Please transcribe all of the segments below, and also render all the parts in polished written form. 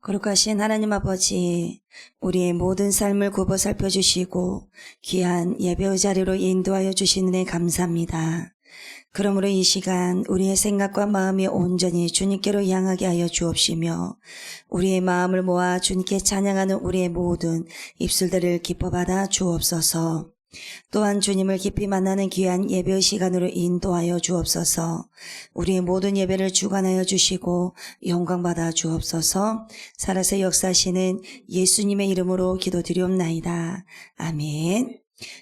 거룩하신 하나님 아버지, 우리의 모든 삶을 굽어 살펴주시고 귀한 예배의 자리로 인도하여 주시는 데 감사합니다. 그러므로 이 시간 우리의 생각과 마음이 온전히 주님께로 향하게 하여 주옵시며 우리의 마음을 모아 주님께 찬양하는 우리의 모든 입술들을 기뻐 받아 주옵소서. 또한 주님을 깊이 만나는 귀한 예배의 시간으로 인도하여 주옵소서. 우리의 모든 예배를 주관하여 주시고 영광받아 주옵소서. 살아서 역사하시는 예수님의 이름으로 기도드리옵나이다. 아멘.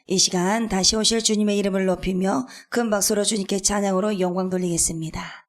이 시간 다시 오실 주님의 이름을 높이며 큰 박수로 주님께 찬양으로 영광 돌리겠습니다.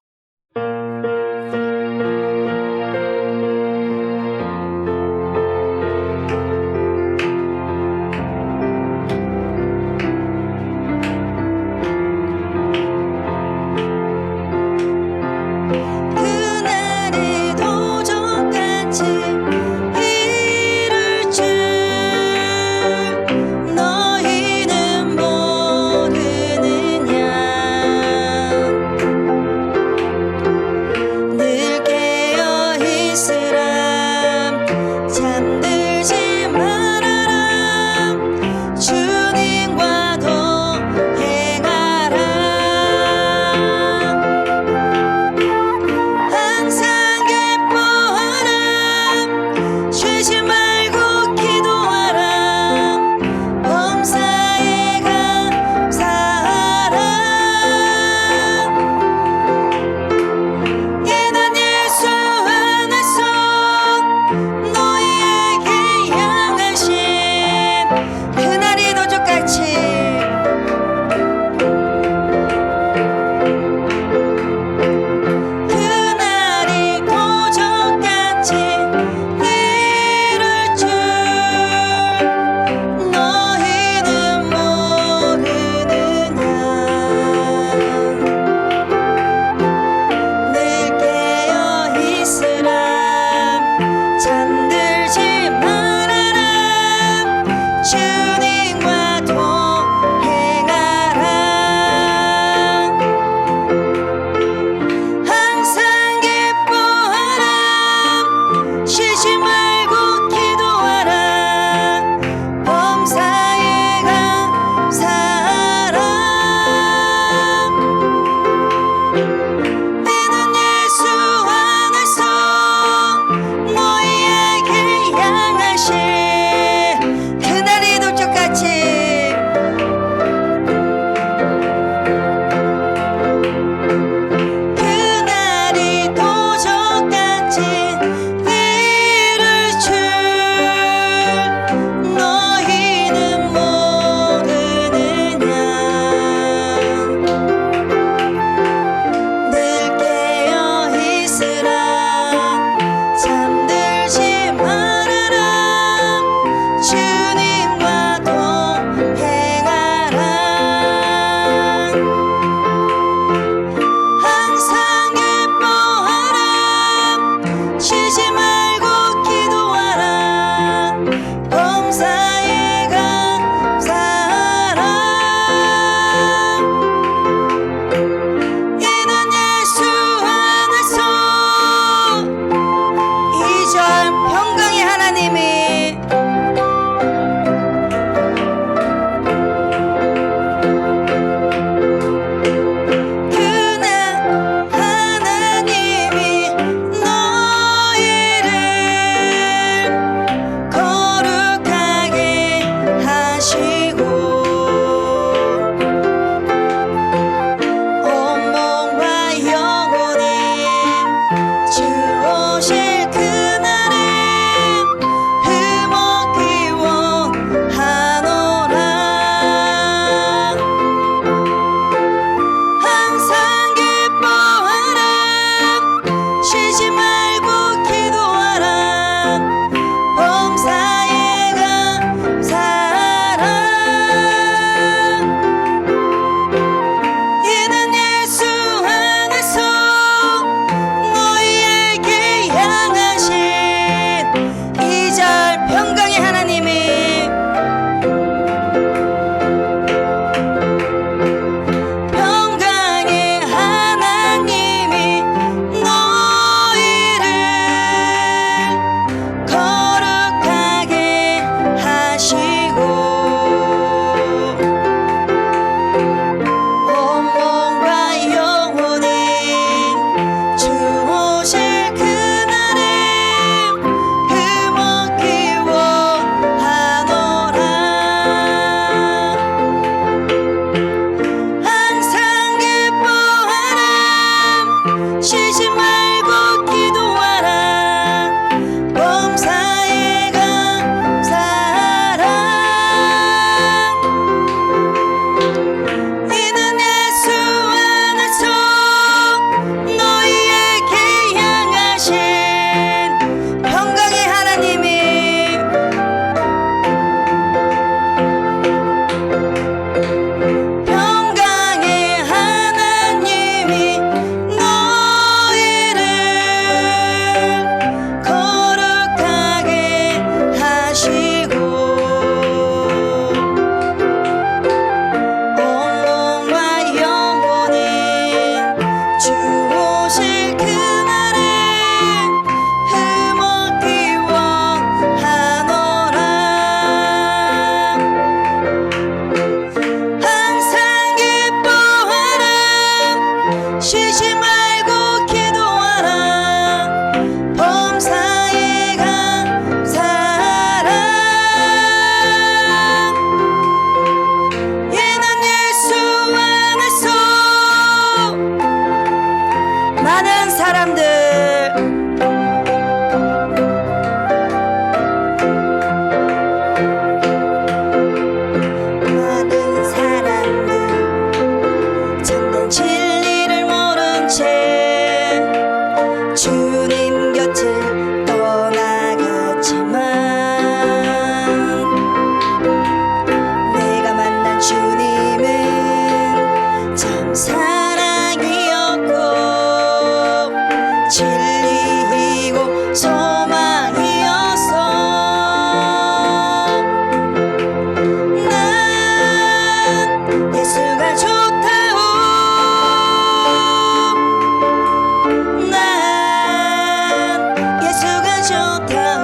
좋다오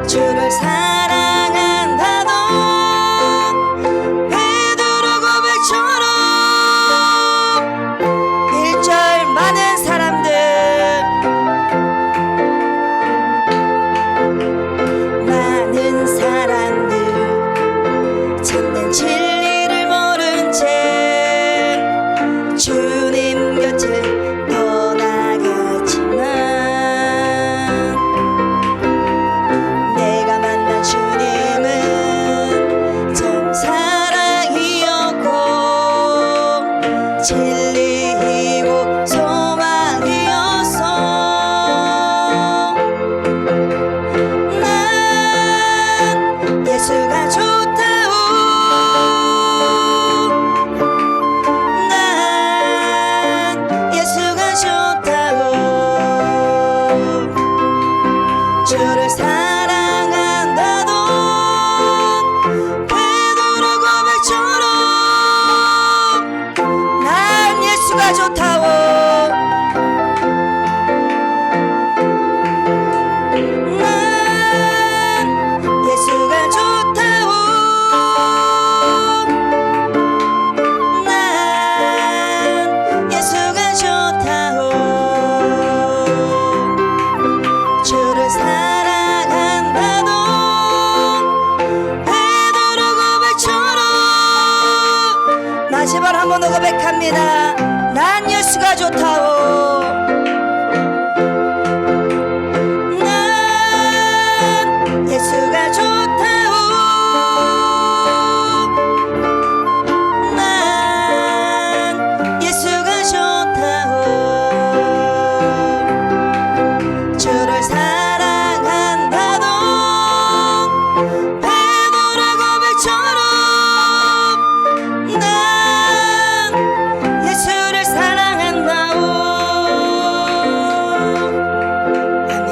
주를 사랑한다던 베드로 고백처럼 1절 많은 사람들 참된 진리를 모른 채 주님 곁에 떠나갔지만 내가 만난 주님은 참 사랑이었고 진리이고 소망이었어. 난 예수가 좋다오 주를 사랑한다던 베드로 고백처럼 난 예수가 좋다오 난 예수가 좋다오 난 예수가 좋다오 주를 사랑한다던 베드로 고백처럼 마지막 한 번 더 고백합니다. 난 예수가 좋다오 난 예수가 좋다오 난 예수가 좋다오 주를 사랑한다던 베드로 고백처럼 난 예수를 사랑한다오. 아멘.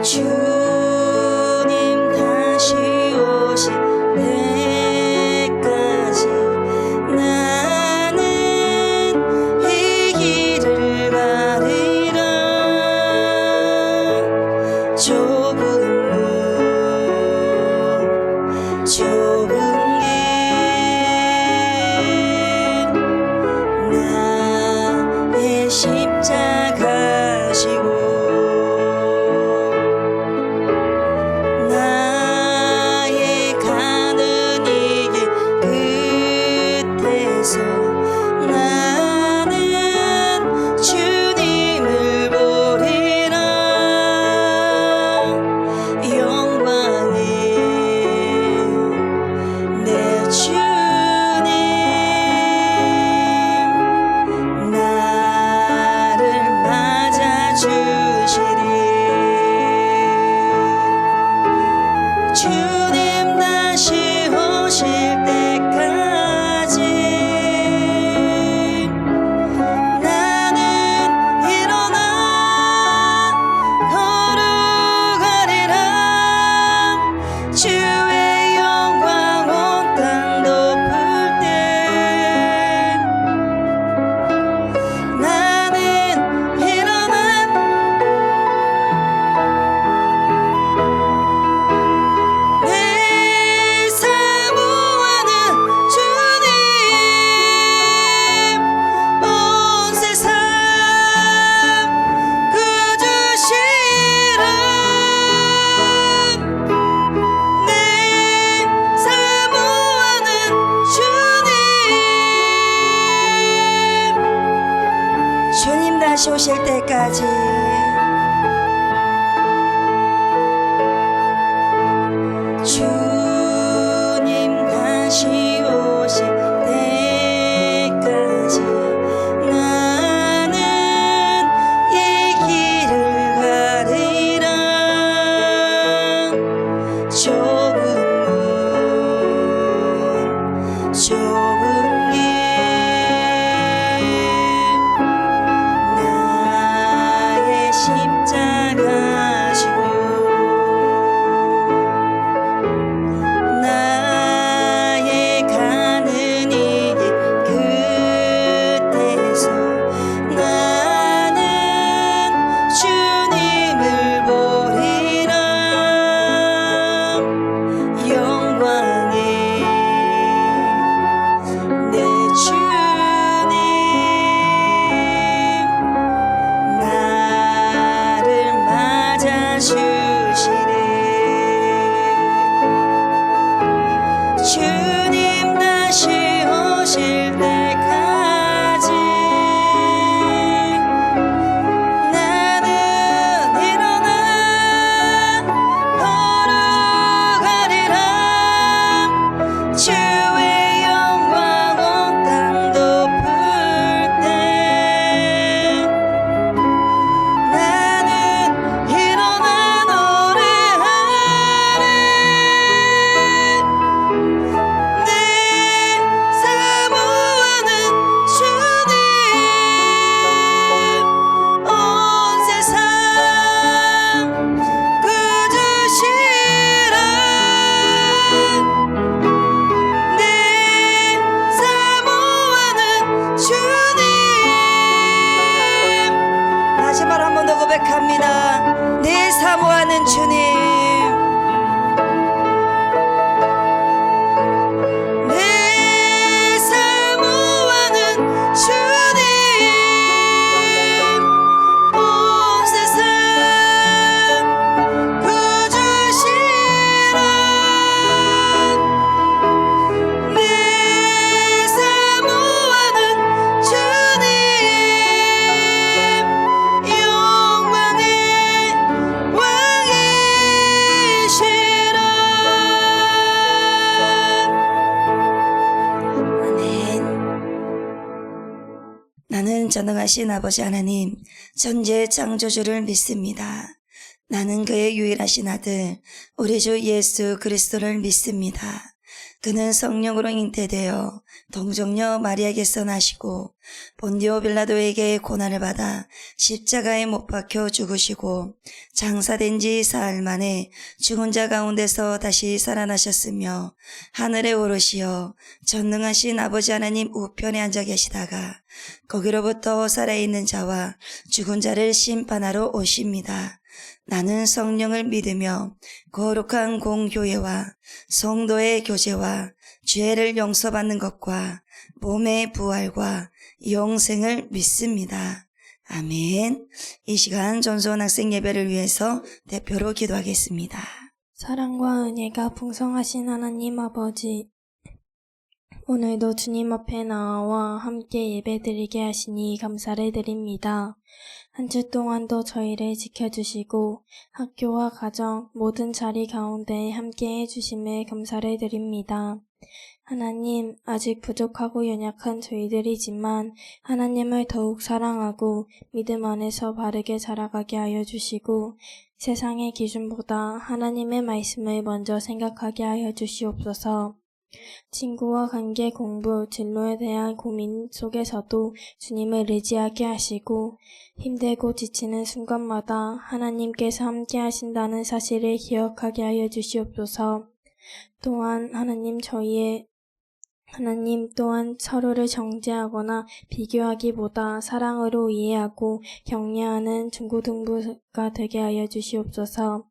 주님 다시 오실 때까지 나는 이 길을 가리라. 좁은 길 나의 십자가 지고 나의 가는 이 길 끝에서 나는 주님을 보리라. 영광의 내 주님 나를 맞아주시리. 주님 다시 오실 때까지 나는 일어나 걸어가리라. 주의 영광 온 땅 덮을 때 나는 일어나 내 사모하는 주님 온 세상 구주시라. 내 사모하는 주님 다시 오실 때까지 주님 다시 오실 때까지 나는 이 길을 가리라. 좁은 길 나는 전능하신 아버지 하나님, 전지의 창조주를 믿습니다. 나는 그의 유일하신 아들, 우리 주 예수 그리스도를 믿습니다. 그는 성령으로 잉태되어 동정녀 마리아에게서 나시고 본디오 빌라도에게 고난을 받아 십자가에 못 박혀 죽으시고 장사된 지 사흘 만에 죽은 자 가운데서 다시 살아나셨으며 하늘에 오르시어 전능하신 아버지 하나님 우편에 앉아 계시다가 거기로부터 살아있는 자와 죽은 자를 심판하러 오십니다. 나는 성령을 믿으며 거룩한 공교회와 성도의 교제와 죄를 용서받는 것과 몸의 부활과 영생을 믿습니다. 아멘. 이 시간 전소원 학생 예배를 위해서 대표로 기도하겠습니다. 사랑과 은혜가 풍성하신 하나님 아버지, 오늘도 주님 앞에 나와 함께 예배드리게 하시니 감사를 드립니다. 한 주 동안도 저희를 지켜주시고 학교와 가정 모든 자리 가운데 함께 해주심에 감사를 드립니다. 하나님, 아직 부족하고 연약한 저희들이지만 하나님을 더욱 사랑하고 믿음 안에서 바르게 자라가게 하여 주시고 세상의 기준보다 하나님의 말씀을 먼저 생각하게 하여 주시옵소서. 친구와 관계, 공부, 진로에 대한 고민 속에서도 주님을 의지하게 하시고 힘들고 지치는 순간마다 하나님께서 함께 하신다는 사실을 기억하게 하여 주시옵소서. 또한 하나님 또한 서로를 정죄하거나 비교하기보다 사랑으로 이해하고 격려하는 중고등부가 되게 하여 주시옵소서.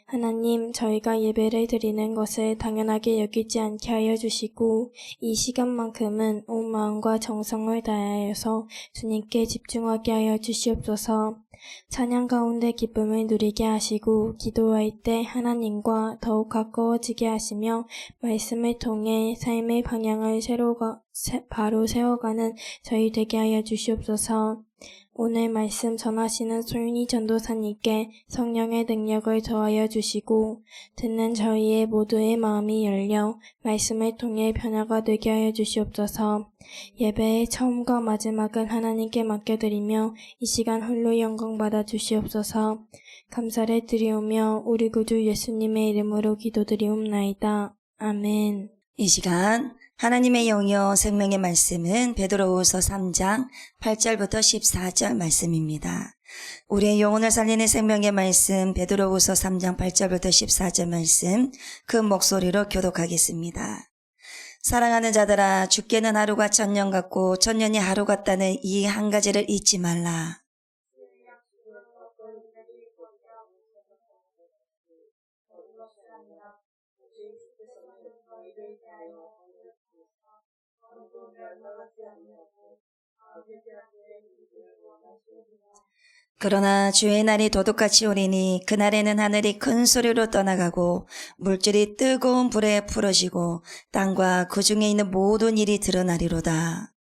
하나님, 저희가 예배를 드리는 것을 당연하게 여기지 않게 하여 주시고 이 시간만큼은 온 마음과 정성을 다하여서 주님께 집중하게 하여 주시옵소서. 찬양 가운데 기쁨을 누리게 하시고 기도할 때 하나님과 더욱 가까워지게 하시며 말씀을 통해 삶의 방향을 바로 세워가는 저희 되게 하여 주시옵소서. 오늘 말씀 전하시는 소윤이 전도사님께 성령의 능력을 더하여 주시고 듣는 저희의 모두의 마음이 열려 말씀을 통해 변화가 되게 하여 주시옵소서. 예배의 처음과 마지막은 하나님께 맡겨드리며 이 시간 홀로 영광 받아 주시옵소서. 감사를 드리오며 우리 구주 예수님의 이름으로 기도드리옵나이다. 아멘. 이 시간 하나님의 영이여 생명의 말씀은 베드로후서 3장 8절부터 14절 말씀입니다. 우리의 영혼을 살리는 생명의 말씀 베드로후서 3장 8절부터 14절 말씀 그 목소리로 교독하겠습니다. 사랑하는 자들아, 죽게는 하루가 천년 같고 천년이 하루 같다는 이 한 가지를 잊지 말라. 그러나 주의 날이 도둑같이 오리니 그날에는 하늘이 큰 소리로 떠나가고 물질이 뜨거운 불에 풀어지고 땅과 그 중에 있는 모든 일이 드러나리로다.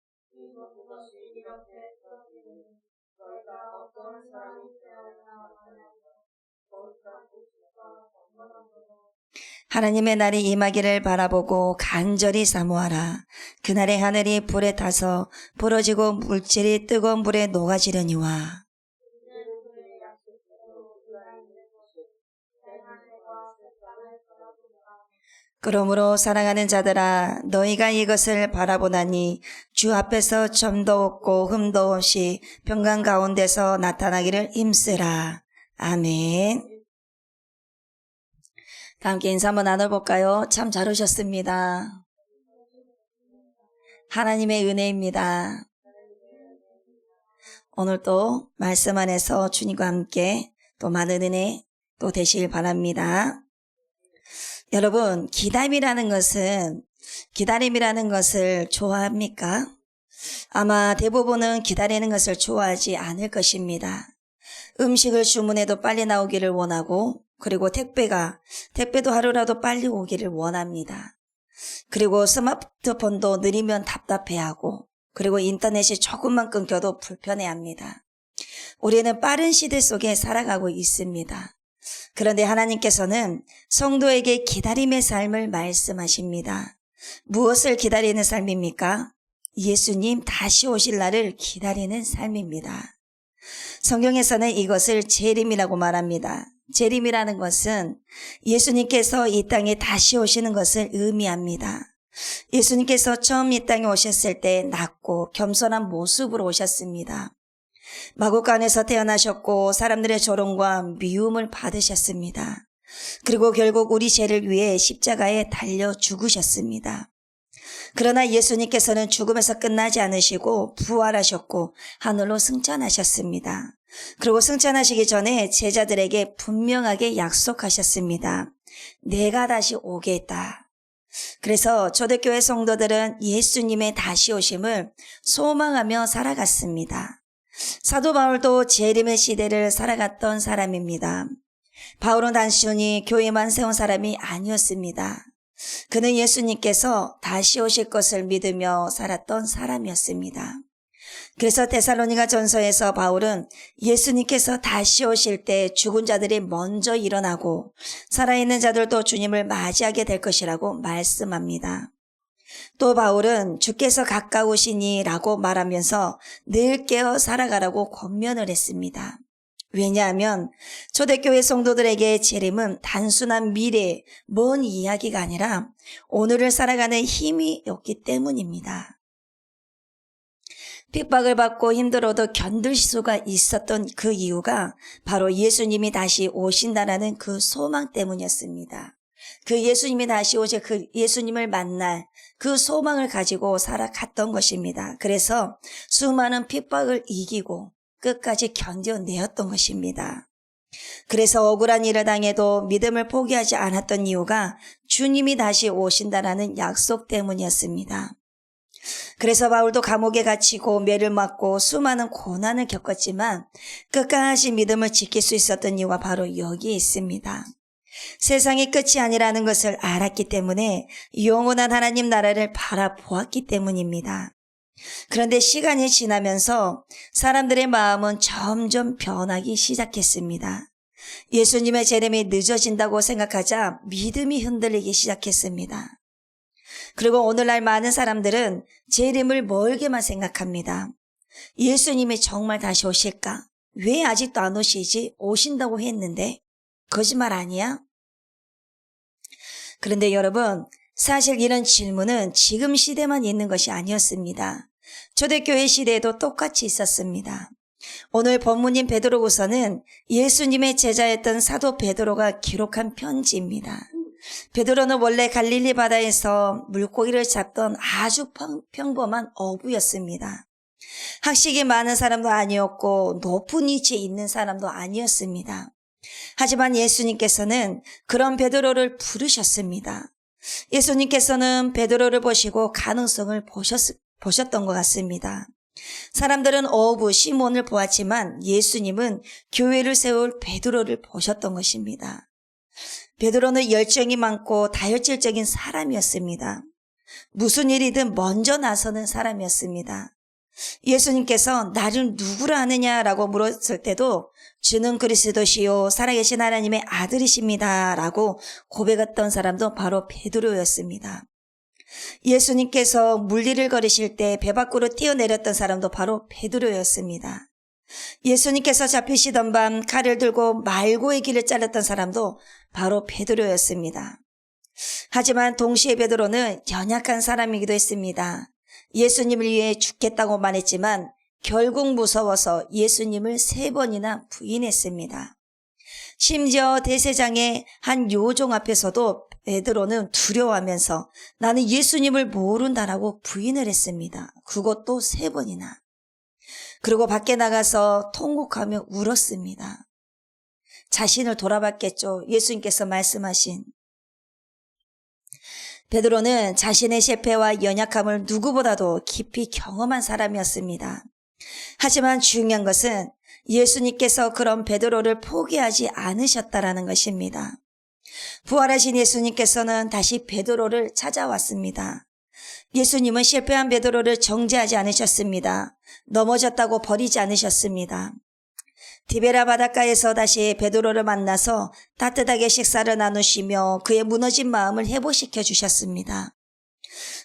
하나님의 날이 임하기를 바라보고 간절히 사모하라. 그날의 하늘이 불에 타서 부러지고 물질이 뜨거운 불에 녹아지려니와. 그러므로 사랑하는 자들아, 너희가 이것을 바라보나니 주 앞에서 점도 없고 흠도 없이 평강 가운데서 나타나기를 힘쓰라. 아멘. 다 함께 인사 한번 나눠볼까요? 참 잘 오셨습니다. 하나님의 은혜입니다. 오늘 또 말씀 안에서 주님과 함께 또 많은 은혜 또 되시길 바랍니다. 여러분, 기다림이라는 것을 좋아합니까? 아마 대부분은 기다리는 것을 좋아하지 않을 것입니다. 음식을 주문해도 빨리 나오기를 원하고, 그리고 택배도 하루라도 빨리 오기를 원합니다. 그리고 스마트폰도 느리면 답답해하고, 그리고 인터넷이 조금만 끊겨도 불편해합니다. 우리는 빠른 시대 속에 살아가고 있습니다. 그런데 하나님께서는 성도에게 기다림의 삶을 말씀하십니다. 무엇을 기다리는 삶입니까? 예수님 다시 오실 날을 기다리는 삶입니다. 성경에서는 이것을 재림이라고 말합니다. 재림이라는 것은 예수님께서 이 땅에 다시 오시는 것을 의미합니다. 예수님께서 처음 이 땅에 오셨을 때 낮고 겸손한 모습으로 오셨습니다. 마구간에서 태어나셨고 사람들의 조롱과 미움을 받으셨습니다. 그리고 결국 우리 죄를 위해 십자가에 달려 죽으셨습니다. 그러나 예수님께서는 죽음에서 끝나지 않으시고 부활하셨고 하늘로 승천하셨습니다. 그리고 승천하시기 전에 제자들에게 분명하게 약속하셨습니다. 내가 다시 오겠다. 그래서 초대교회 성도들은 예수님의 다시 오심을 소망하며 살아갔습니다. 사도 바울도 재림의 시대를 살아갔던 사람입니다. 바울은 단순히 교회만 세운 사람이 아니었습니다. 그는 예수님께서 다시 오실 것을 믿으며 살았던 사람이었습니다. 그래서 데살로니가 전서에서 바울은 예수님께서 다시 오실 때 죽은 자들이 먼저 일어나고 살아있는 자들도 주님을 맞이하게 될 것이라고 말씀합니다. 또 바울은 주께서 가까우시니 라고 말하면서 늘 깨어 살아가라고 권면을 했습니다. 왜냐하면 초대교회 성도들에게 재림은 단순한 미래, 먼 이야기가 아니라 오늘을 살아가는 힘이었기 때문입니다. 핍박을 받고 힘들어도 견딜 수가 있었던 그 이유가 바로 예수님이 다시 오신다라는 그 소망 때문이었습니다. 그 예수님이 다시 오실 그 예수님을 만날 그 소망을 가지고 살아갔던 것입니다. 그래서 수많은 핍박을 이기고 끝까지 견뎌내었던 것입니다. 그래서 억울한 일을 당해도 믿음을 포기하지 않았던 이유가 주님이 다시 오신다라는 약속 때문이었습니다. 그래서 바울도 감옥에 갇히고 매를 맞고 수많은 고난을 겪었지만 끝까지 믿음을 지킬 수 있었던 이유가 바로 여기에 있습니다. 세상이 끝이 아니라는 것을 알았기 때문에 영원한 하나님 나라를 바라보았기 때문입니다. 그런데 시간이 지나면서 사람들의 마음은 점점 변하기 시작했습니다. 예수님의 재림이 늦어진다고 생각하자 믿음이 흔들리기 시작했습니다. 그리고 오늘날 많은 사람들은 재림을 멀게만 생각합니다. 예수님이 정말 다시 오실까? 왜 아직도 안 오시지? 오신다고 했는데 거짓말 아니야? 그런데 여러분, 사실 이런 질문은 지금 시대만 있는 것이 아니었습니다. 초대교회 시대에도 똑같이 있었습니다. 오늘 본문인 베드로후서는 예수님의 제자였던 사도 베드로가 기록한 편지입니다. 베드로는 원래 갈릴리 바다에서 물고기를 잡던 아주 평범한 어부였습니다. 학식이 많은 사람도 아니었고 높은 위치에 있는 사람도 아니었습니다. 하지만 예수님께서는 그런 베드로를 부르셨습니다. 예수님께서는 베드로를 보시고 가능성을 보셨던 것 같습니다. 사람들은 어부 시몬을 보았지만 예수님은 교회를 세울 베드로를 보셨던 것입니다. 베드로는 열정이 많고 다혈질적인 사람이었습니다. 무슨 일이든 먼저 나서는 사람이었습니다. 예수님께서 나를 누구라 하느냐라고 물었을 때도 주는 그리스도시요 살아계신 하나님의 아들이십니다 라고 고백했던 사람도 바로 베드로였습니다. 예수님께서 물리를 걸으실 때 배 밖으로 뛰어내렸던 사람도 바로 베드로였습니다. 예수님께서 잡히시던 밤 칼을 들고 말고의 길을 잘랐던 사람도 바로 베드로였습니다. 하지만 동시에 베드로는 연약한 사람이기도 했습니다. 예수님을 위해 죽겠다고 말했지만 결국 무서워서 예수님을 3번이나 부인했습니다. 심지어 대제사장의 한 요종 앞에서도 베드로는 두려워하면서 나는 예수님을 모른다라고 부인을 했습니다. 그것도 3번이나. 그리고 밖에 나가서 통곡하며 울었습니다. 자신을 돌아봤겠죠. 예수님께서 말씀하신. 베드로는 자신의 실패와 연약함을 누구보다도 깊이 경험한 사람이었습니다. 하지만 중요한 것은 예수님께서 그런 베드로를 포기하지 않으셨다라는 것입니다. 부활하신 예수님께서는 다시 베드로를 찾아왔습니다. 예수님은 실패한 베드로를 정죄하지 않으셨습니다. 넘어졌다고 버리지 않으셨습니다. 디베라 바닷가에서 다시 베드로를 만나서 따뜻하게 식사를 나누시며 그의 무너진 마음을 회복시켜 주셨습니다.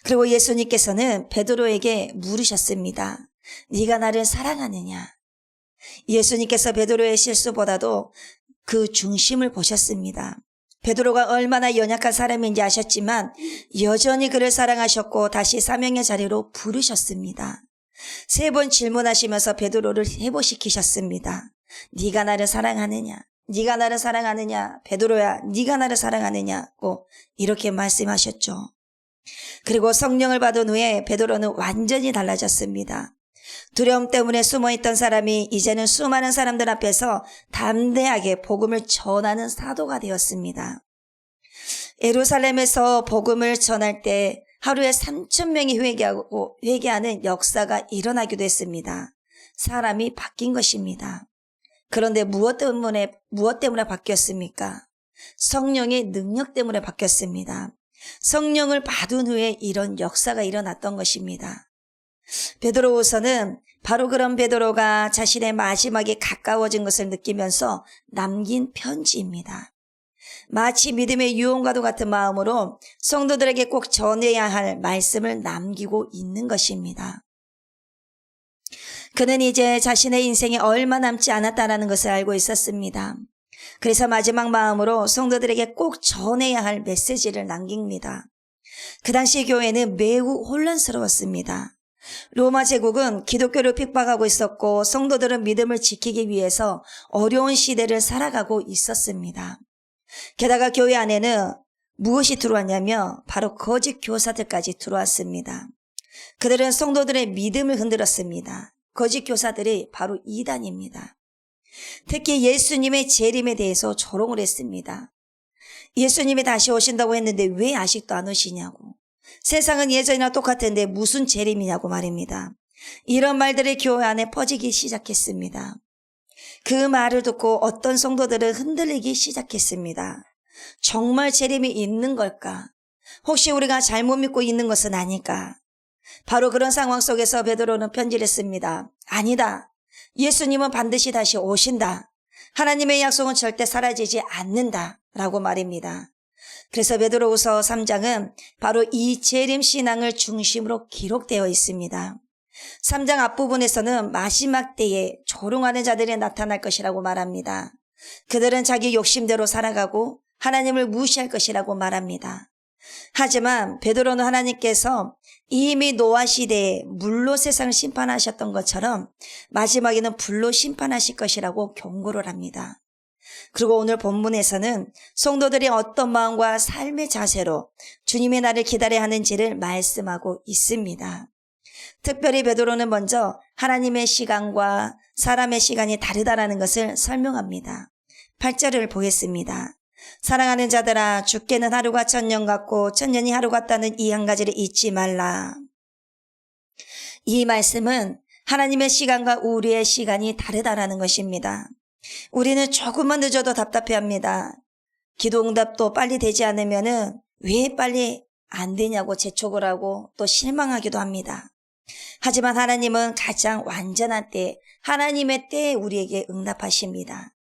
그리고 예수님께서는 베드로에게 물으셨습니다. 네가 나를 사랑하느냐? 예수님께서 베드로의 실수보다도 그 중심을 보셨습니다. 베드로가 얼마나 연약한 사람인지 아셨지만 여전히 그를 사랑하셨고 다시 사명의 자리로 부르셨습니다. 3번 질문하시면서 베드로를 회복시키셨습니다. 네가 나를 사랑하느냐? 네가 나를 사랑하느냐? 베드로야, 네가 나를 사랑하느냐고 이렇게 말씀하셨죠. 그리고 성령을 받은 후에 베드로는 완전히 달라졌습니다. 두려움 때문에 숨어있던 사람이 이제는 수많은 사람들 앞에서 담대하게 복음을 전하는 사도가 되었습니다. 예루살렘에서 복음을 전할 때 하루에 3,000명이 회개하는 역사가 일어나기도 했습니다. 사람이 바뀐 것입니다. 그런데 무엇 때문에 바뀌었습니까? 성령의 능력 때문에 바뀌었습니다. 성령을 받은 후에 이런 역사가 일어났던 것입니다. 베드로후서는 바로 그런 베드로가 자신의 마지막에 가까워진 것을 느끼면서 남긴 편지입니다. 마치 믿음의 유언과도 같은 마음으로 성도들에게 꼭 전해야 할 말씀을 남기고 있는 것입니다. 그는 이제 자신의 인생에 얼마 남지 않았다는 것을 알고 있었습니다. 그래서 마지막 마음으로 성도들에게 꼭 전해야 할 메시지를 남깁니다. 그 당시 교회는 매우 혼란스러웠습니다. 로마 제국은 기독교를 핍박하고 있었고 성도들은 믿음을 지키기 위해서 어려운 시대를 살아가고 있었습니다. 게다가 교회 안에는 무엇이 들어왔냐면 바로 거짓 교사들까지 들어왔습니다. 그들은 성도들의 믿음을 흔들었습니다. 거짓 교사들이 바로 이단입니다. 특히 예수님의 재림에 대해서 조롱을 했습니다. 예수님이 다시 오신다고 했는데 왜 아직도 안 오시냐고. 세상은 예전이나 똑같은데 무슨 재림이냐고 말입니다. 이런 말들이 교회 안에 퍼지기 시작했습니다. 그 말을 듣고 어떤 성도들은 흔들리기 시작했습니다. 정말 재림이 있는 걸까? 혹시 우리가 잘못 믿고 있는 것은 아닐까? 바로 그런 상황 속에서 베드로는 편지를 씁니다. 아니다. 예수님은 반드시 다시 오신다. 하나님의 약속은 절대 사라지지 않는다. 라고 말입니다. 그래서 베드로후서 3장은 바로 이 재림 신앙을 중심으로 기록되어 있습니다. 3장 앞부분에서는 마지막 때에 조롱하는 자들이 나타날 것이라고 말합니다. 그들은 자기 욕심대로 살아가고 하나님을 무시할 것이라고 말합니다. 하지만 베드로는 하나님께서 이미 노아 시대에 물로 세상을 심판하셨던 것처럼 마지막에는 불로 심판하실 것이라고 경고를 합니다. 그리고 오늘 본문에서는 성도들이 어떤 마음과 삶의 자세로 주님의 날을 기다려야 하는지를 말씀하고 있습니다. 특별히 베드로는 먼저 하나님의 시간과 사람의 시간이 다르다는 것을 설명합니다. 8절을 보겠습니다. 사랑하는 자들아, 주께는 하루가 1000년 같고 1000년이 하루 같다는 이 한 가지를 잊지 말라. 이 말씀은 하나님의 시간과 우리의 시간이 다르다는 것입니다. 우리는 조금만 늦어도 답답해합니다. 기도 응답도 빨리 되지 않으면 왜 빨리 안 되냐고 재촉을 하고 또 실망하기도 합니다. 하지만 하나님은 가장 완전한 때, 하나님의 때에 우리에게 응답하십니다.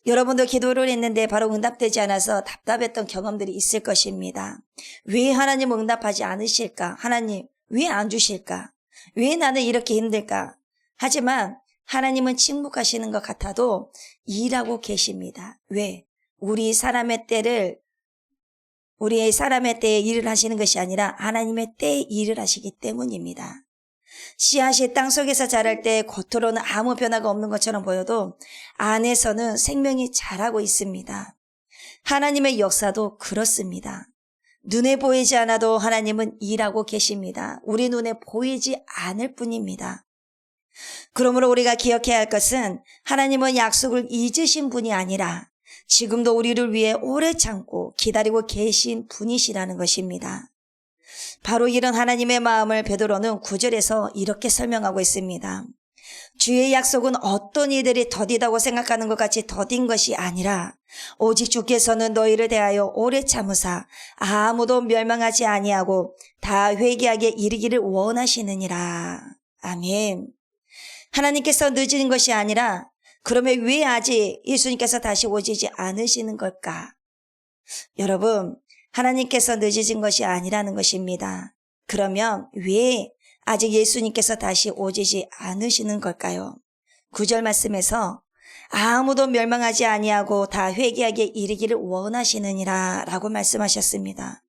여러분도 기도를 했는데 바로 응답되지 않아서 답답했던 경험들이 있을 것입니다. 왜 하나님 응답하지 않으실까? 하나님 왜 안 주실까? 왜 나는 이렇게 힘들까? 하지만 하나님은 침묵하시는 것 같아도 일하고 계십니다. 왜? 우리의 사람의 때에 일을 하시는 것이 아니라 하나님의 때에 일을 하시기 때문입니다. 씨앗이 땅속에서 자랄 때 겉으로는 아무 변화가 없는 것처럼 보여도 안에서는 생명이 자라고 있습니다. 하나님의 역사도 그렇습니다. 눈에 보이지 않아도 하나님은 일하고 계십니다. 우리 눈에 보이지 않을 뿐입니다. 그러므로 우리가 기억해야 할 것은 하나님은 약속을 잊으신 분이 아니라 지금도 우리를 위해 오래 참고 기다리고 계신 분이시라는 것입니다. 바로 이런 하나님의 마음을 베드로는 9절에서 이렇게 설명하고 있습니다. 주의 약속은 어떤 이들이 더디다고 생각하는 것 같이 더딘 것이 아니라 오직 주께서는 너희를 대하여 오래 참으사 아무도 멸망하지 아니하고 다 회개하게 이르기를 원하시느니라. 아멘. 하나님께서 늦은 것이 아니라 그러면 왜 아직 예수님께서 다시 오시지 않으시는 걸까? 여러분, 하나님께서 늦어진 것이 아니라는 것입니다. 그러면 왜 아직 예수님께서 다시 오시지 않으시는 걸까요? 9절 말씀에서 아무도 멸망하지 아니하고 다 회개하게 이르기를 원하시느니라 라고 말씀하셨습니다.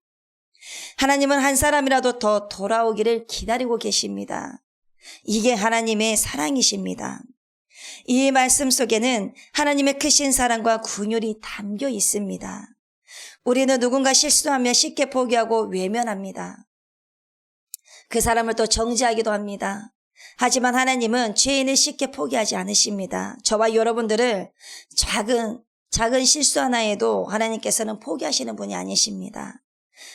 하나님은 한 사람이라도 더 돌아오기를 기다리고 계십니다. 이게 하나님의 사랑이십니다. 이 말씀 속에는 하나님의 크신 사랑과 긍휼이 담겨 있습니다. 우리는 누군가 실수하면 쉽게 포기하고 외면합니다. 그 사람을 또 정죄하기도 합니다. 하지만 하나님은 죄인을 쉽게 포기하지 않으십니다. 저와 여러분들을 작은 실수 하나에도 하나님께서는 포기하시는 분이 아니십니다.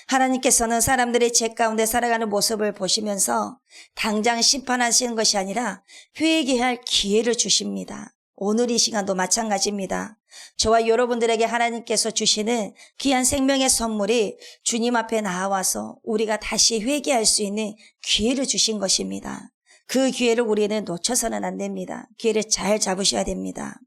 하나님께서는 사람들의 죄 가운데 살아가는 모습을 보시면서 당장 심판하시는 것이 아니라 회개할 기회를 주십니다. 오늘 이 시간도 마찬가지입니다. 저와 여러분들에게 하나님께서 주시는 귀한 생명의 선물이 주님 앞에 나와서 우리가 다시 회개할 수 있는 기회를 주신 것입니다. 그 기회를 우리는 놓쳐서는 안 됩니다. 기회를 잘 잡으셔야 됩니다.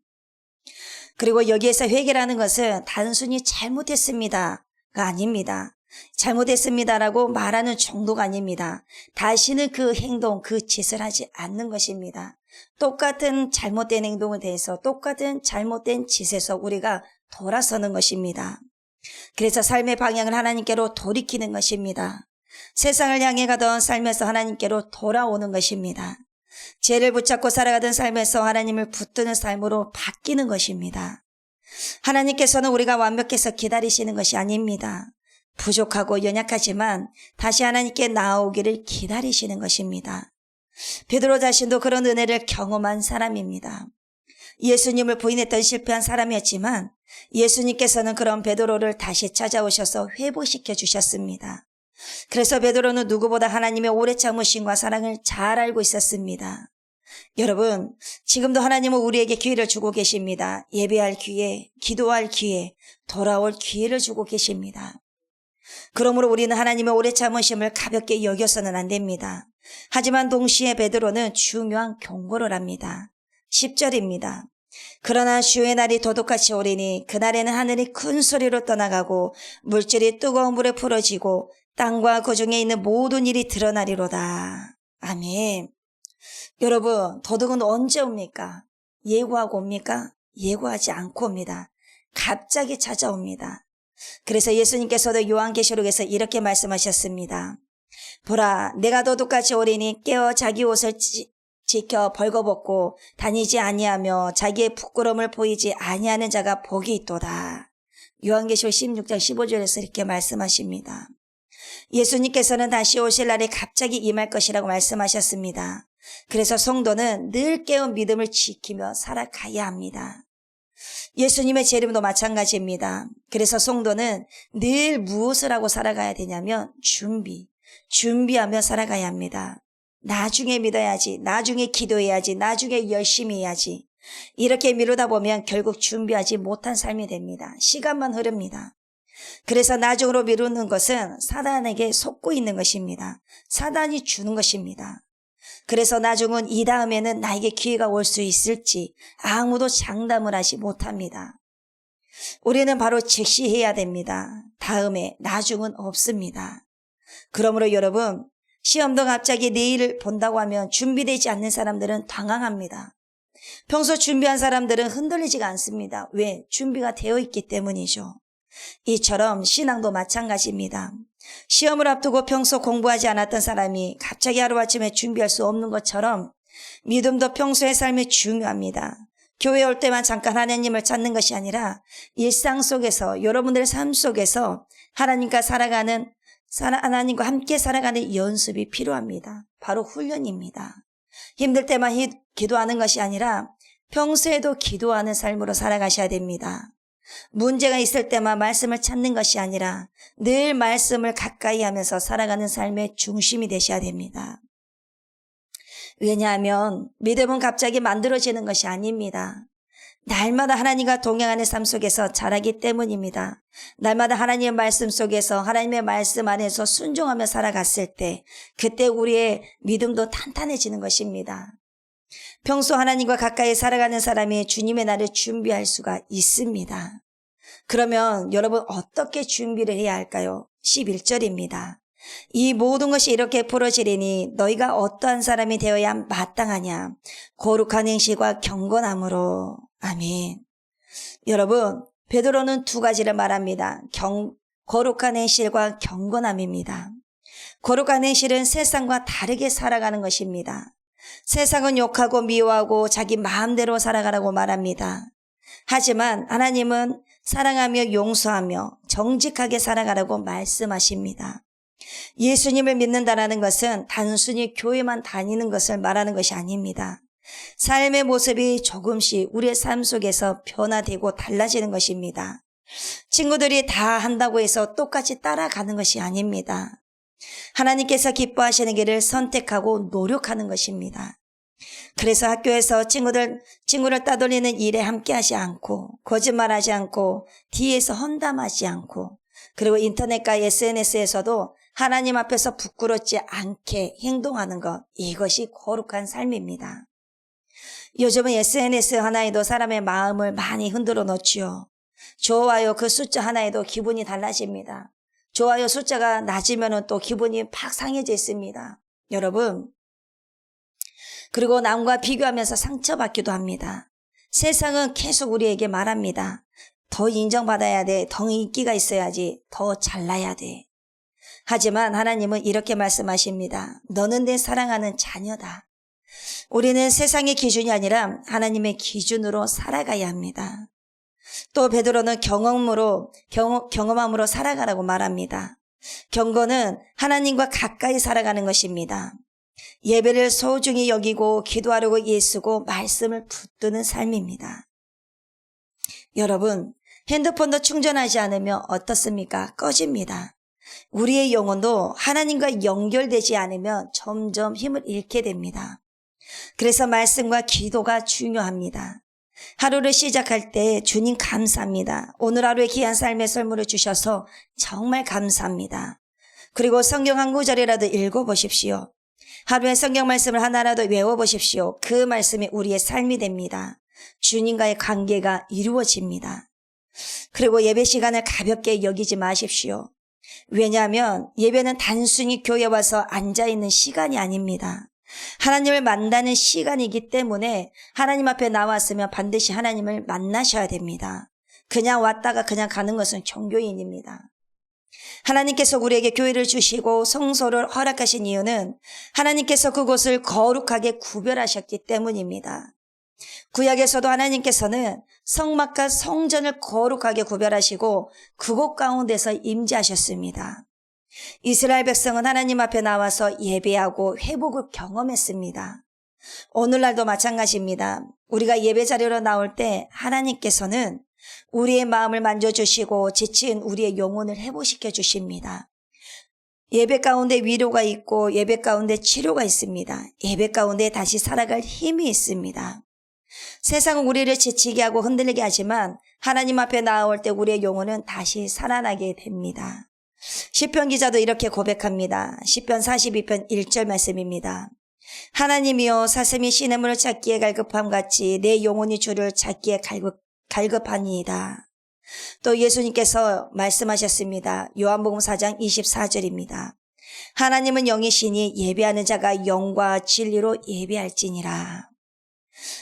그리고 여기에서 회개라는 것은 단순히 잘못했습니다가 아닙니다. 잘못했습니다라고 말하는 정도가 아닙니다. 다시는 그 행동, 그 짓을 하지 않는 것입니다. 똑같은 잘못된 행동에 대해서 똑같은 잘못된 짓에서 우리가 돌아서는 것입니다. 그래서 삶의 방향을 하나님께로 돌이키는 것입니다. 세상을 향해 가던 삶에서 하나님께로 돌아오는 것입니다. 죄를 붙잡고 살아가던 삶에서 하나님을 붙드는 삶으로 바뀌는 것입니다. 하나님께서는 우리가 완벽해서 기다리시는 것이 아닙니다. 부족하고 연약하지만 다시 하나님께 나오기를 기다리시는 것입니다. 베드로 자신도 그런 은혜를 경험한 사람입니다. 예수님을 부인했던 실패한 사람이었지만 예수님께서는 그런 베드로를 다시 찾아오셔서 회복시켜 주셨습니다. 그래서 베드로는 누구보다 하나님의 오래 참으심과 사랑을 잘 알고 있었습니다. 여러분, 지금도 하나님은 우리에게 기회를 주고 계십니다. 예배할 기회, 기도할 기회, 돌아올 기회를 주고 계십니다. 그러므로 우리는 하나님의 오래 참으심을 가볍게 여겨서는 안 됩니다. 하지만 동시에 베드로는 중요한 경고를 합니다. 10절입니다. 그러나 주의 날이 도둑같이 오리니 그날에는 하늘이 큰 소리로 떠나가고 물질이 뜨거운 물에 풀어지고 땅과 그 중에 있는 모든 일이 드러나리로다. 아멘. 여러분, 도둑은 언제 옵니까? 예고하고 옵니까? 예고하지 않고 옵니다. 갑자기 찾아옵니다. 그래서 예수님께서도 요한계시록에서 이렇게 말씀하셨습니다. 보라, 내가 도둑같이 오리니 깨어 자기 옷을 지켜 벌거벗고 다니지 아니하며 자기의 부끄러움을 보이지 아니하는 자가 복이 있도다. 요한계시록 16장 15절에서 이렇게 말씀하십니다. 예수님께서는 다시 오실 날에 갑자기 임할 것이라고 말씀하셨습니다. 그래서 성도는 늘 깨운 믿음을 지키며 살아가야 합니다. 예수님의 재림도 마찬가지입니다. 그래서 성도는 늘 무엇을 하고 살아가야 되냐면 준비하며 살아가야 합니다. 나중에 믿어야지, 나중에 기도해야지, 나중에 열심히 해야지. 이렇게 미루다 보면 결국 준비하지 못한 삶이 됩니다. 시간만 흐릅니다. 그래서 나중으로 미루는 것은 사단에게 속고 있는 것입니다. 사단이 주는 것입니다. 그래서 나중은 이 다음에는 나에게 기회가 올 수 있을지 아무도 장담을 하지 못합니다. 우리는 바로 즉시 해야 됩니다. 다음에 나중은 없습니다. 그러므로 여러분, 시험도 갑자기 내일을 본다고 하면 준비되지 않는 사람들은 당황합니다. 평소 준비한 사람들은 흔들리지가 않습니다. 왜? 준비가 되어 있기 때문이죠. 이처럼 신앙도 마찬가지입니다. 시험을 앞두고 평소 공부하지 않았던 사람이 갑자기 하루아침에 준비할 수 없는 것처럼 믿음도 평소의 삶이 중요합니다. 교회 올 때만 잠깐 하나님을 찾는 것이 아니라 일상 속에서, 여러분들의 삶 속에서 하나님과 하나님과 함께 살아가는 연습이 필요합니다. 바로 훈련입니다. 힘들 때만 기도하는 것이 아니라 평소에도 기도하는 삶으로 살아가셔야 됩니다. 문제가 있을 때만 말씀을 찾는 것이 아니라 늘 말씀을 가까이 하면서 살아가는 삶의 중심이 되셔야 됩니다. 왜냐하면 믿음은 갑자기 만들어지는 것이 아닙니다. 날마다 하나님과 동행하는 삶 속에서 자라기 때문입니다. 날마다 하나님의 말씀 속에서, 하나님의 말씀 안에서 순종하며 살아갔을 때 그때 우리의 믿음도 탄탄해지는 것입니다. 평소 하나님과 가까이 살아가는 사람이 주님의 날을 준비할 수가 있습니다. 그러면 여러분 어떻게 준비를 해야 할까요? 11절입니다. 이 모든 것이 이렇게 풀어지리니 너희가 어떠한 사람이 되어야 마땅하냐? 거룩한 행실과 경건함으로. 아멘. 여러분, 베드로는 두 가지를 말합니다. 거룩한 행실과 경건함입니다. 거룩한 행실은 세상과 다르게 살아가는 것입니다. 세상은 욕하고 미워하고 자기 마음대로 살아가라고 말합니다. 하지만 하나님은 사랑하며 용서하며 정직하게 살아가라고 말씀하십니다. 예수님을 믿는다는 것은 단순히 교회만 다니는 것을 말하는 것이 아닙니다. 삶의 모습이 조금씩 우리의 삶 속에서 변화되고 달라지는 것입니다. 친구들이 다 한다고 해서 똑같이 따라가는 것이 아닙니다. 하나님께서 기뻐하시는 길을 선택하고 노력하는 것입니다. 그래서 학교에서 친구를 따돌리는 일에 함께하지 않고, 거짓말하지 않고, 뒤에서 험담하지 않고, 그리고 인터넷과 SNS에서도 하나님 앞에서 부끄럽지 않게 행동하는 것, 이것이 거룩한 삶입니다. 요즘은 SNS 하나에도 사람의 마음을 많이 흔들어 놓지요. 좋아요 그 숫자 하나에도 기분이 달라집니다. 좋아요 숫자가 낮으면 또 기분이 팍 상해져 있습니다. 여러분, 그리고 남과 비교하면서 상처받기도 합니다. 세상은 계속 우리에게 말합니다. 더 인정받아야 돼. 더 인기가 있어야지. 더 잘나야 돼. 하지만 하나님은 이렇게 말씀하십니다. 너는 내 사랑하는 자녀다. 우리는 세상의 기준이 아니라 하나님의 기준으로 살아가야 합니다. 또 베드로는 경험함으로 살아가라고 말합니다. 경건은 하나님과 가까이 살아가는 것입니다. 예배를 소중히 여기고 기도하려고 애쓰고 말씀을 붙드는 삶입니다. 여러분, 핸드폰도 충전하지 않으면 어떻습니까? 꺼집니다. 우리의 영혼도 하나님과 연결되지 않으면 점점 힘을 잃게 됩니다. 그래서 말씀과 기도가 중요합니다. 하루를 시작할 때 주님 감사합니다. 오늘 하루의 귀한 삶의 선물을 주셔서 정말 감사합니다. 그리고 성경 한 구절이라도 읽어보십시오. 하루에 성경 말씀을 하나라도 외워보십시오. 그 말씀이 우리의 삶이 됩니다. 주님과의 관계가 이루어집니다. 그리고 예배 시간을 가볍게 여기지 마십시오. 왜냐하면 예배는 단순히 교회 와서 앉아있는 시간이 아닙니다. 하나님을 만나는 시간이기 때문에 하나님 앞에 나왔으면 반드시 하나님을 만나셔야 됩니다. 그냥 왔다가 그냥 가는 것은 종교인입니다. 하나님께서 우리에게 교회를 주시고 성소를 허락하신 이유는 하나님께서 그곳을 거룩하게 구별하셨기 때문입니다. 구약에서도 하나님께서는 성막과 성전을 거룩하게 구별하시고 그곳 가운데서 임재하셨습니다. 이스라엘 백성은 하나님 앞에 나와서 예배하고 회복을 경험했습니다. 오늘날도 마찬가지입니다. 우리가 예배 자리로 나올 때 하나님께서는 우리의 마음을 만져주시고 지친 우리의 영혼을 회복시켜 주십니다. 예배 가운데 위로가 있고 예배 가운데 치료가 있습니다. 예배 가운데 다시 살아갈 힘이 있습니다. 세상은 우리를 지치게 하고 흔들리게 하지만 하나님 앞에 나올 때 우리의 영혼은 다시 살아나게 됩니다. 시편 기자도 이렇게 고백합니다. 시편 42편 1절 말씀입니다. 하나님이여 사슴이 시냇물을 찾기에 갈급함같이 내 영혼이 주를 찾기에 갈급하니이다. 또 예수님께서 말씀하셨습니다. 요한복음 4장 24절입니다. 하나님은 영이시니 예배하는 자가 영과 진리로 예배할지니라.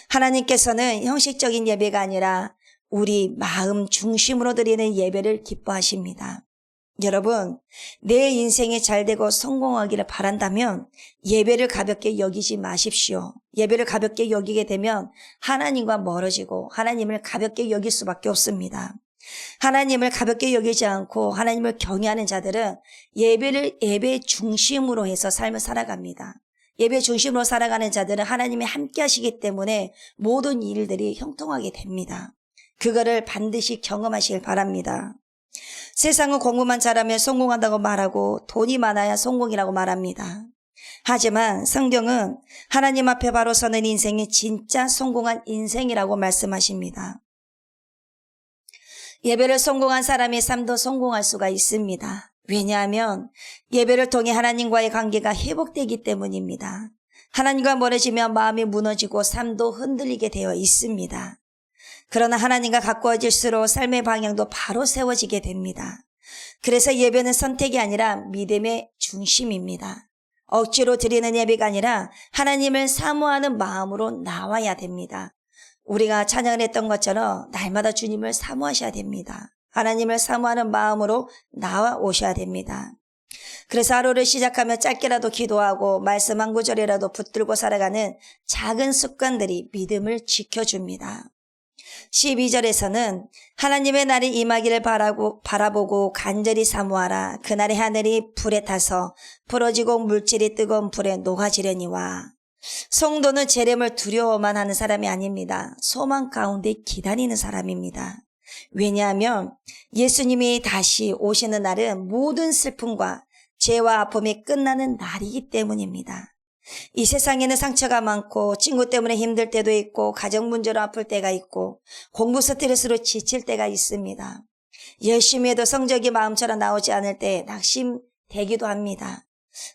하나님께서는 형식적인 예배가 아니라 우리 마음 중심으로 드리는 예배를 기뻐하십니다. 여러분, 내 인생이 잘되고 성공하기를 바란다면 예배를 가볍게 여기지 마십시오. 예배를 가볍게 여기게 되면 하나님과 멀어지고 하나님을 가볍게 여길 수밖에 없습니다. 하나님을 가볍게 여기지 않고 하나님을 경외하는 자들은 예배 중심으로 해서 삶을 살아갑니다. 예배 중심으로 살아가는 자들은 하나님이 함께 하시기 때문에 모든 일들이 형통하게 됩니다. 그거를 반드시 경험하시길 바랍니다. 세상은 공부만 잘하면 성공한다고 말하고 돈이 많아야 성공이라고 말합니다. 하지만 성경은 하나님 앞에 바로 서는 인생이 진짜 성공한 인생이라고 말씀하십니다. 예배를 성공한 사람의 삶도 성공할 수가 있습니다. 왜냐하면 예배를 통해 하나님과의 관계가 회복되기 때문입니다. 하나님과 멀어지면 마음이 무너지고 삶도 흔들리게 되어 있습니다. 그러나 하나님과 가까워질수록 삶의 방향도 바로 세워지게 됩니다. 그래서 예배는 선택이 아니라 믿음의 중심입니다. 억지로 드리는 예배가 아니라 하나님을 사모하는 마음으로 나와야 됩니다. 우리가 찬양을 했던 것처럼 날마다 주님을 사모하셔야 됩니다. 하나님을 사모하는 마음으로 나와 오셔야 됩니다. 그래서 하루를 시작하며 짧게라도 기도하고 말씀 한 구절이라도 붙들고 살아가는 작은 습관들이 믿음을 지켜줍니다. 12절에서는 하나님의 날이 임하기를 바라보고 간절히 사모하라. 그날의 하늘이 불에 타서 부러지고 물질이 뜨거운 불에 녹아지려니와. 성도는 재림을 두려워만 하는 사람이 아닙니다. 소망 가운데 기다리는 사람입니다. 왜냐하면 예수님이 다시 오시는 날은 모든 슬픔과 죄와 아픔이 끝나는 날이기 때문입니다. 이 세상에는 상처가 많고 친구 때문에 힘들 때도 있고 가정 문제로 아플 때가 있고 공부 스트레스로 지칠 때가 있습니다. 열심히 해도 성적이 마음처럼 나오지 않을 때 낙심되기도 합니다.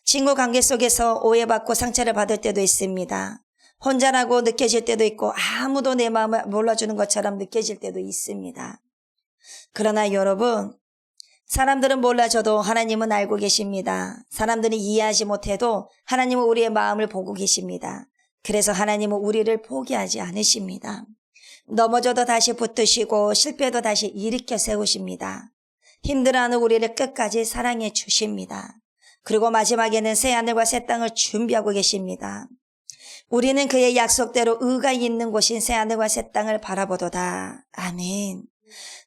친구 관계 속에서 오해받고 상처를 받을 때도 있습니다. 혼자라고 느껴질 때도 있고 아무도 내 마음을 몰라주는 것처럼 느껴질 때도 있습니다. 그러나 여러분, 사람들은 몰라줘도 하나님은 알고 계십니다. 사람들이 이해하지 못해도 하나님은 우리의 마음을 보고 계십니다. 그래서 하나님은 우리를 포기하지 않으십니다. 넘어져도 다시 붙드시고 실패해도 다시 일으켜 세우십니다. 힘들어하는 우리를 끝까지 사랑해 주십니다. 그리고 마지막에는 새 하늘과 새 땅을 준비하고 계십니다. 우리는 그의 약속대로 의가 있는 곳인 새 하늘과 새 땅을 바라보도다. 아멘.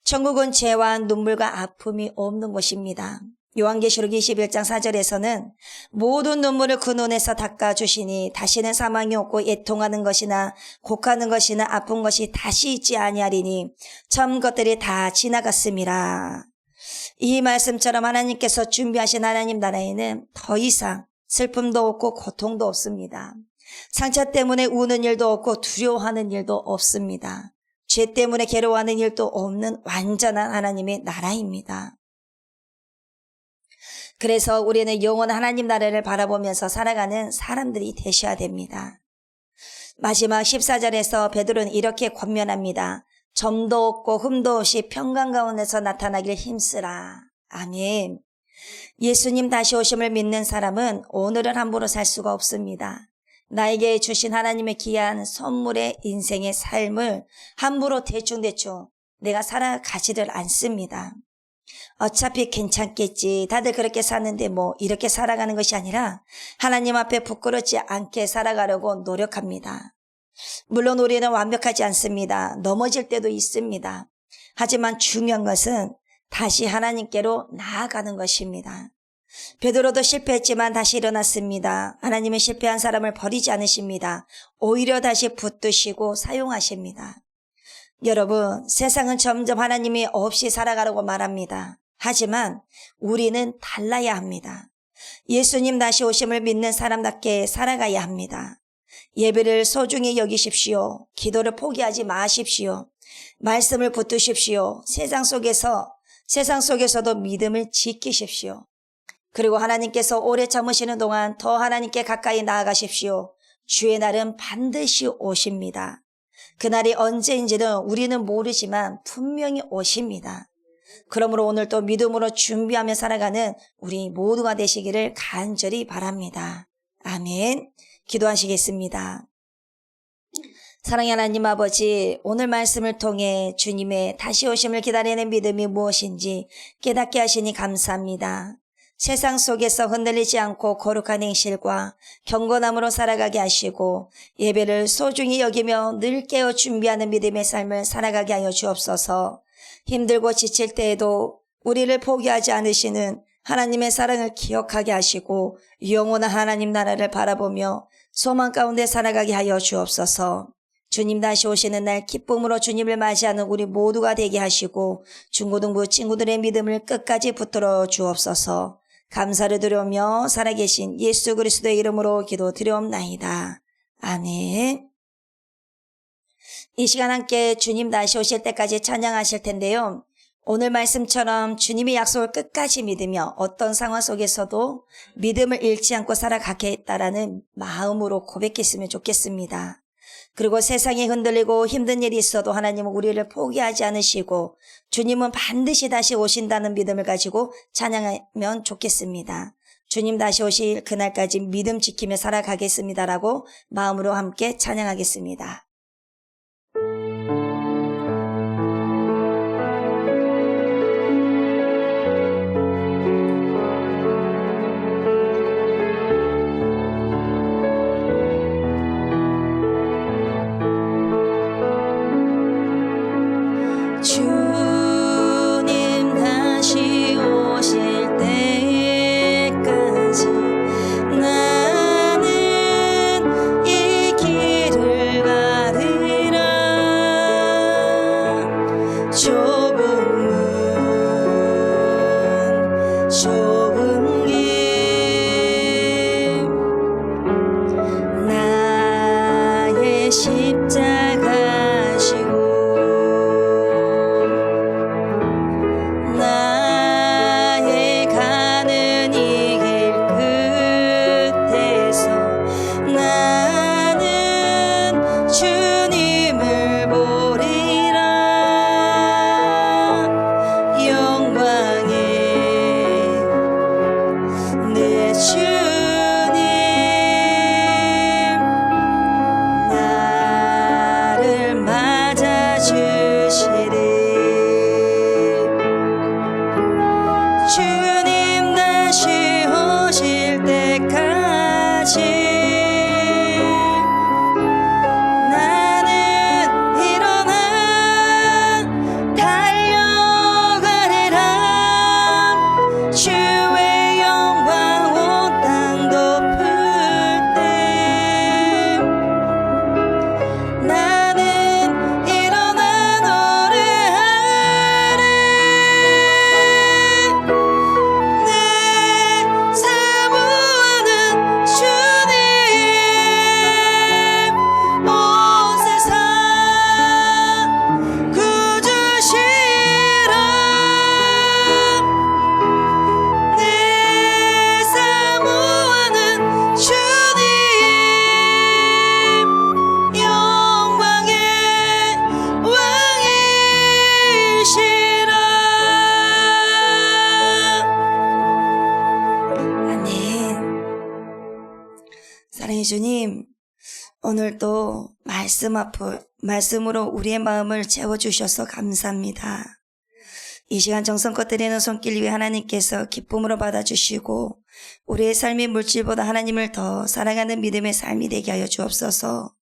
천국은 죄와 눈물과 아픔이 없는 곳입니다. 요한계시록 21장 4절에서는 모든 눈물을 그 눈에서 닦아주시니 다시는 사망이 없고 애통하는 것이나 곡하는 것이나 아픈 것이 다시 있지 아니하리니 처음 것들이 다 지나갔음이라. 이 말씀처럼 하나님께서 준비하신 하나님 나라에는 더 이상 슬픔도 없고 고통도 없습니다. 상처 때문에 우는 일도 없고 두려워하는 일도 없습니다. 죄 때문에 괴로워하는 일도 없는 완전한 하나님의 나라입니다. 그래서 우리는 영원한 하나님 나라를 바라보면서 살아가는 사람들이 되셔야 됩니다. 마지막 14절에서 베드로는 이렇게 권면합니다. 점도 없고 흠도 없이 평강 가운데서 나타나길 힘쓰라. 아멘. 예수님 다시 오심을 믿는 사람은 오늘을 함부로 살 수가 없습니다. 나에게 주신 하나님의 귀한 선물의 인생의 삶을 함부로 대충 내가 살아가지를 않습니다. 어차피 괜찮겠지. 다들 그렇게 사는데 뭐 이렇게 살아가는 것이 아니라 하나님 앞에 부끄럽지 않게 살아가려고 노력합니다. 물론 우리는 완벽하지 않습니다. 넘어질 때도 있습니다. 하지만 중요한 것은 다시 하나님께로 나아가는 것입니다. 베드로도 실패했지만 다시 일어났습니다. 하나님은 실패한 사람을 버리지 않으십니다. 오히려 다시 붙드시고 사용하십니다. 여러분, 세상은 점점 하나님이 없이 살아가려고 말합니다. 하지만 우리는 달라야 합니다. 예수님 다시 오심을 믿는 사람답게 살아가야 합니다. 예배를 소중히 여기십시오. 기도를 포기하지 마십시오. 말씀을 붙드십시오. 세상 속에서도 믿음을 지키십시오. 그리고 하나님께서 오래 참으시는 동안 더 하나님께 가까이 나아가십시오. 주의 날은 반드시 오십니다. 그날이 언제인지는 우리는 모르지만 분명히 오십니다. 그러므로 오늘 또 믿음으로 준비하며 살아가는 우리 모두가 되시기를 간절히 바랍니다. 아멘. 기도하시겠습니다. 사랑의 하나님 아버지, 오늘 말씀을 통해 주님의 다시 오심을 기다리는 믿음이 무엇인지 깨닫게 하시니 감사합니다. 세상 속에서 흔들리지 않고 거룩한 행실과 경건함으로 살아가게 하시고 예배를 소중히 여기며 늘 깨어 준비하는 믿음의 삶을 살아가게 하여 주옵소서. 힘들고 지칠 때에도 우리를 포기하지 않으시는 하나님의 사랑을 기억하게 하시고 영원한 하나님 나라를 바라보며 소망 가운데 살아가게 하여 주옵소서. 주님 다시 오시는 날 기쁨으로 주님을 맞이하는 우리 모두가 되게 하시고 중고등부 친구들의 믿음을 끝까지 붙들어 주옵소서. 감사를 드리며 살아계신 예수 그리스도의 이름으로 기도드리옵나이다. 아멘. 이 시간 함께 주님 다시 오실 때까지 찬양하실 텐데요. 오늘 말씀처럼 주님의 약속을 끝까지 믿으며 어떤 상황 속에서도 믿음을 잃지 않고 살아가겠다라는 마음으로 고백했으면 좋겠습니다. 그리고 세상이 흔들리고 힘든 일이 있어도 하나님은 우리를 포기하지 않으시고 주님은 반드시 다시 오신다는 믿음을 가지고 찬양하면 좋겠습니다. 주님 다시 오실 그날까지 믿음 지키며 살아가겠습니다라고 마음으로 함께 찬양하겠습니다. 주님 다시 오실 때까지 나는 이 길을 가리라. 좁은 길 나의 십자가 지고 나의 가는 이 길 끝에서 나는 주님을 보리라. 영광의 내 주님 나를 맞아주시리. 주님 다시 오실 때까지 나는 일어나 달려가리라. 주의 영광 온 땅 덮을 때 나는 일어나 노래하리. 내 사모하는 주님 온 세상 구주시라. 내 사모하는 주님 영광의 왕이시라. 아멘. 사랑의 주님, 오늘도 말씀으로 우리의 마음을 채워주셔서 감사합니다. 이 시간 정성껏 드리는 손길 위에 하나님께서 기쁨으로 받아주시고 우리의 삶이 물질보다 하나님을 더 사랑하는 믿음의 삶이 되게 하여 주옵소서.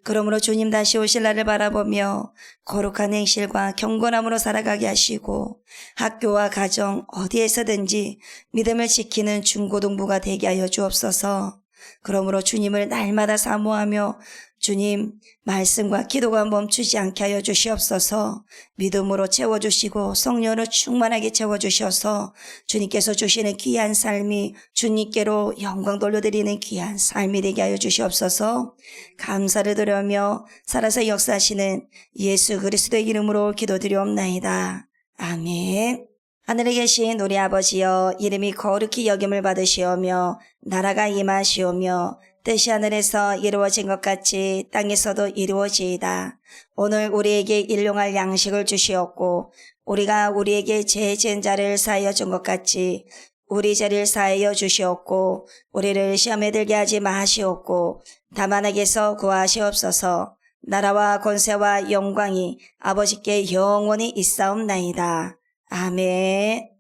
그러므로 주님 다시 오실 날을 바라보며 거룩한 행실과 경건함으로 살아가게 하시고 학교와 가정 어디에서든지 믿음을 지키는 중고등부가 되게 하여 주옵소서. 그러므로 주님을 날마다 사모하며 주님 말씀과 기도가 멈추지 않게 하여 주시옵소서. 믿음으로 채워주시고 성령으로 충만하게 채워주셔서 주님께서 주시는 귀한 삶이 주님께로 영광 돌려드리는 귀한 삶이 되게 하여 주시옵소서. 감사를 드리며 살아서 역사하시는 예수 그리스도의 이름으로 기도드리옵나이다. 아멘. 하늘에 계신 우리 아버지여, 이름이 거룩히 여김을 받으시오며 나라가 임하시오며 뜻이 하늘에서 이루어진 것 같이 땅에서도 이루어지이다. 오늘 우리에게 일용할 양식을 주시옵고 우리가 우리에게 죄 지은 자를 사하여 준 것 같이 우리 죄를 사하여 주시옵고 우리를 시험에 들게 하지 마시옵고 다만 악에서 구하시옵소서. 나라와 권세와 영광이 아버지께 영원히 있사옵나이다. 아멘.